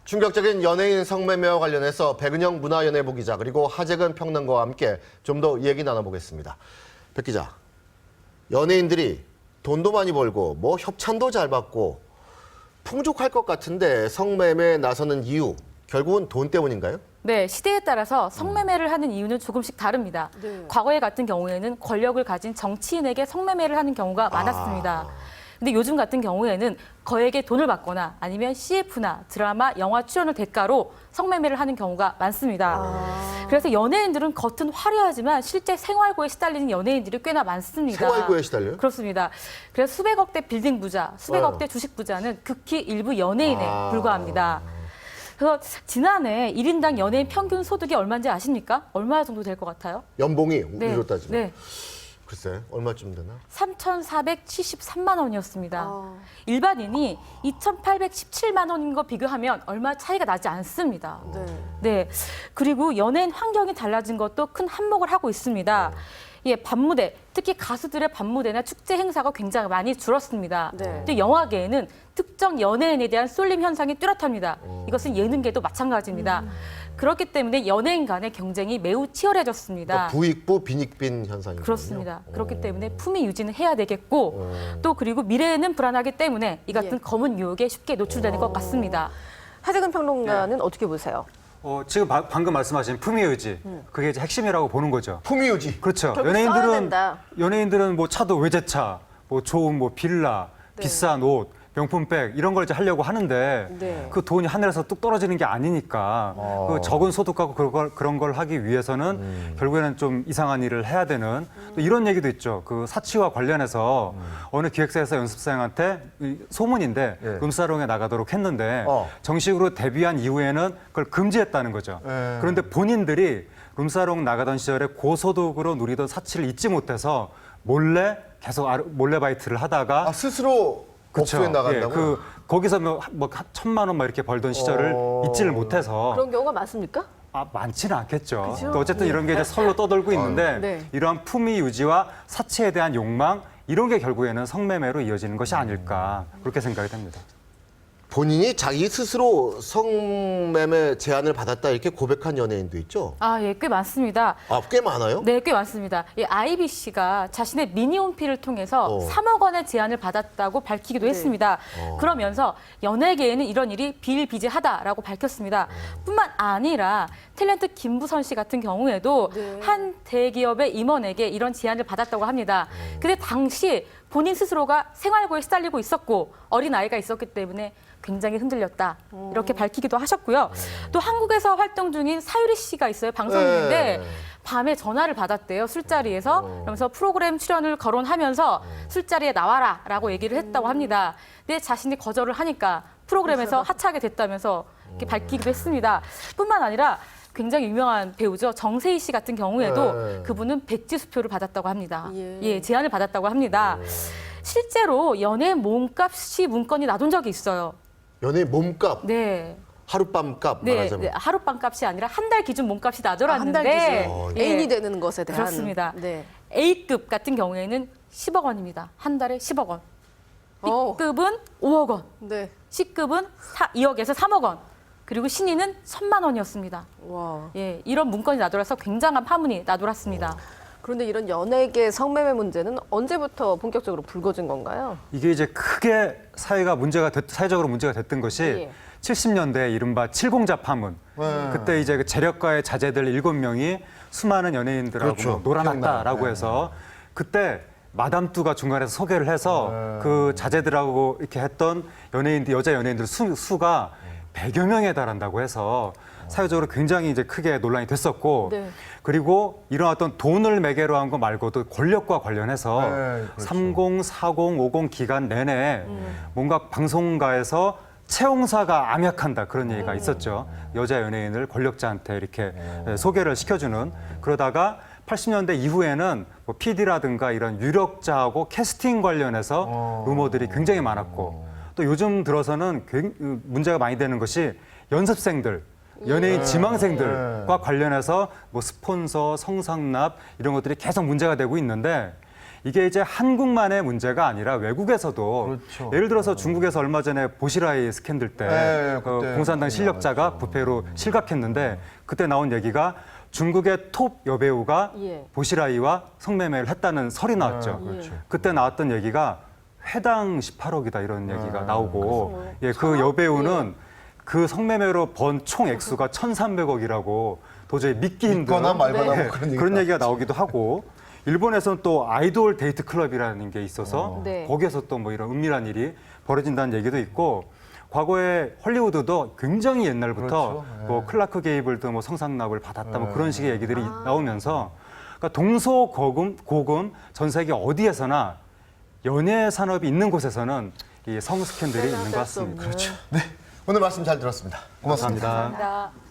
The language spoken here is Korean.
충격적인 연예인 성매매와 관련해서 백은영 문화연예부 기자 그리고 하재근 평론가와 함께 좀 더 얘기 나눠보겠습니다. 백 기자, 연예인들이 돈도 많이 벌고 뭐 협찬도 잘 받고 풍족할 것 같은데 성매매에 나서는 이유, 결국은 돈 때문인가요? 네, 시대에 따라서 성매매를 하는 이유는 조금씩 다릅니다. 네. 과거에 같은 경우에는 권력을 가진 정치인에게 성매매를 하는 경우가 많았습니다. 근데 요즘 같은 경우에는 거액의 돈을 받거나 아니면 CF나 드라마, 영화 출연을 대가로 성매매를 하는 경우가 많습니다. 그래서 연예인들은 겉은 화려하지만 실제 생활고에 시달리는 연예인들이 꽤나 많습니다. 생활고에 시달려요? 그렇습니다. 그래서 수백억대 빌딩 부자, 수백억대 주식 부자는 극히 일부 연예인에 불과합니다. 그래서 지난해 1인당 연예인 평균 소득이 얼마인지 아십니까? 얼마 정도 될 것 같아요? 연봉이 우리로 따지면. 네. 글쎄, 얼마쯤 되나? 3,473만 원이었습니다. 일반인이 2,817만 원인 거 비교하면 얼마 차이가 나지 않습니다. 네. 네. 그리고 연예인 환경이 달라진 것도 큰 한몫을 하고 있습니다. 예, 밤무대, 특히 가수들의 밤무대나 축제 행사가 굉장히 많이 줄었습니다. 네. 또 영화계에는 특정 연예인에 대한 쏠림 현상이 뚜렷합니다. 이것은 예능계도 마찬가지입니다. 그렇기 때문에 연예인 간의 경쟁이 매우 치열해졌습니다. 그러니까 부익부 빈익빈 현상이군요. 그렇습니다. 그렇기 때문에 품위 유지는 해야 되겠고 또 그리고 미래에는 불안하기 때문에 이 같은 예. 검은 유혹에 쉽게 노출되는 것 같습니다. 하재근 평론가는 어떻게 보세요? 지금 방금 말씀하신 품위 유지, 그게 이제 핵심이라고 보는 거죠. 품위 유지. 그렇죠. 결국 써야 된다. 연예인들은 뭐 차도 외제차, 뭐 좋은 뭐 빌라, 네. 비싼 옷, 명품백 이런 걸 이제 하려고 하는데 네. 그 돈이 하늘에서 뚝 떨어지는 게 아니니까 그 적은 소득 갖고 그런 걸 하기 위해서는 결국에는 좀 이상한 일을 해야 되는 또 이런 얘기도 있죠. 그 사치와 관련해서 어느 기획사에서 연습생한테 소문인데 예. 룸사롱에 나가도록 했는데 어. 정식으로 데뷔한 이후에는 그걸 금지했다는 거죠. 예. 그런데 본인들이 룸사롱 나가던 시절에 고소득으로 누리던 사치를 잊지 못해서 몰래 계속 몰래바이트를 하다가 스스로 그쵸. 복수해 나간다고? 예, 거기서 뭐 1,000만 원 막 이렇게 벌던 시절을 잊지를 못해서 그런 경우가 많습니까? 많지는 않겠죠. 그죠? 또 어쨌든 이런 게 이제 설로 떠돌고 있는데 네. 이러한 품위 유지와 사치에 대한 욕망 이런 게 결국에는 성매매로 이어지는 것이 아닐까 그렇게 생각이 됩니다. 본인이 자기 스스로 성매매 제안을 받았다 이렇게 고백한 연예인도 있죠? 아, 예, 꽤 많습니다. 꽤 많아요? 네, 꽤 많습니다. 이 IBC가 자신의 미니홈피를 통해서 3억 원의 제안을 받았다고 밝히기도 했습니다. 그러면서 연예계에는 이런 일이 비일비재하다라고 밝혔습니다. 뿐만 아니라 탤런트 김부선 씨 같은 경우에도 네. 한 대기업의 임원에게 이런 제안을 받았다고 합니다. 근데 당시 본인 스스로가 생활고에 시달리고 있었고 어린아이가 있었기 때문에 굉장히 흔들렸다. 이렇게 밝히기도 하셨고요. 또 한국에서 활동 중인 사유리 씨가 있어요. 방송인인데 네. 밤에 전화를 받았대요. 술자리에서. 그러면서 프로그램 출연을 거론하면서 술자리에 나와라라고 얘기를 했다고 합니다. 근데 자신이 거절을 하니까 프로그램에서 하차하게 됐다면서 이렇게 밝히기도 했습니다. 뿐만 아니라 굉장히 유명한 배우죠. 정세희 씨 같은 경우에도 네. 그분은 백지수표를 받았다고 합니다. 예. 예, 제안을 받았다고 합니다. 실제로 연예인 몸값이 문건이 나돈 적이 있어요. 연예인 몸값, 네. 하룻밤값 네, 말하자면. 네, 하룻밤값이 아니라 한 달 기준 몸값이 한 달 나돌았는데 기준 예, 애인이 되는 것에 대한 그렇습니다. 네. A급 같은 경우에는 10억 원입니다. 한 달에 10억 원. 어. B급은 5억 원. 네. C급은 2억에서 3억 원. 그리고 신인은 1,000만 원이었습니다. 와. 예, 이런 문건이 나돌아서 굉장한 파문이 나돌았습니다. 그런데 이런 연예계 성매매 문제는 언제부터 본격적으로 불거진 건가요? 이게 이제 크게 사회적으로 문제가 됐던 것이 예. 70년대 이른바 칠공자 파문. 그때 이제 그 재력가의 자제들 7명이 수많은 연예인들하고 그렇죠. 막 놀아났다라고 해서 그때 마담 뚜가 중간에서 소개를 해서 그 자제들하고 이렇게 했던 여자 연예인들 수가 100여 명에 달한다고 해서 사회적으로 굉장히 이제 크게 논란이 됐었고 네. 그리고 이런 어떤 돈을 매개로 한 거 말고도 권력과 관련해서 네, 그렇죠. 30, 40, 50 기간 내내 뭔가 방송가에서 채용사가 암약한다 그런 얘기가 있었죠. 여자 연예인을 권력자한테 이렇게 소개를 시켜주는 그러다가 80년대 이후에는 뭐 PD라든가 이런 유력자하고 캐스팅 관련해서 루머들이 굉장히 많았고 또 요즘 들어서는 문제가 많이 되는 것이 연습생들, 연예인 지망생들과 관련해서 뭐 스폰서, 성상납 이런 것들이 계속 문제가 되고 있는데 이게 이제 한국만의 문제가 아니라 외국에서도 그렇죠. 예를 들어서 중국에서 얼마 전에 보시라이 스캔들 때 네, 그 그때 공산당 실력자가 부패로 실각했는데 그때 나온 얘기가 중국의 톱 여배우가 예. 보시라이와 성매매를 했다는 설이 나왔죠. 그렇죠. 그때 나왔던 얘기가 회당 18억이다 이런 얘기가 나오고 예, 그 여배우는 그 성매매로 번 총 액수가 1,300억이라고 도저히 믿기 힘든 믿거나 말거나 네. 뭐 그런 얘기가 그런 얘기가 나오기도 하고 일본에서는 또 아이돌 데이트 클럽이라는 게 있어서 네. 거기에서 또 뭐 이런 은밀한 일이 벌어진다는 얘기도 있고 과거에 헐리우드도 굉장히 옛날부터 그렇죠. 뭐 클라크 게이블도 뭐 성상납을 받았다 뭐 그런 식의 얘기들이 나오면서 그러니까 동서고금 전 세계 어디에서나 연예 산업이 있는 곳에서는 이 성 스캔들이 있는 것 같습니다. 그렇죠. 오늘 말씀 잘 들었습니다. 고맙습니다. 감사합니다. 감사합니다.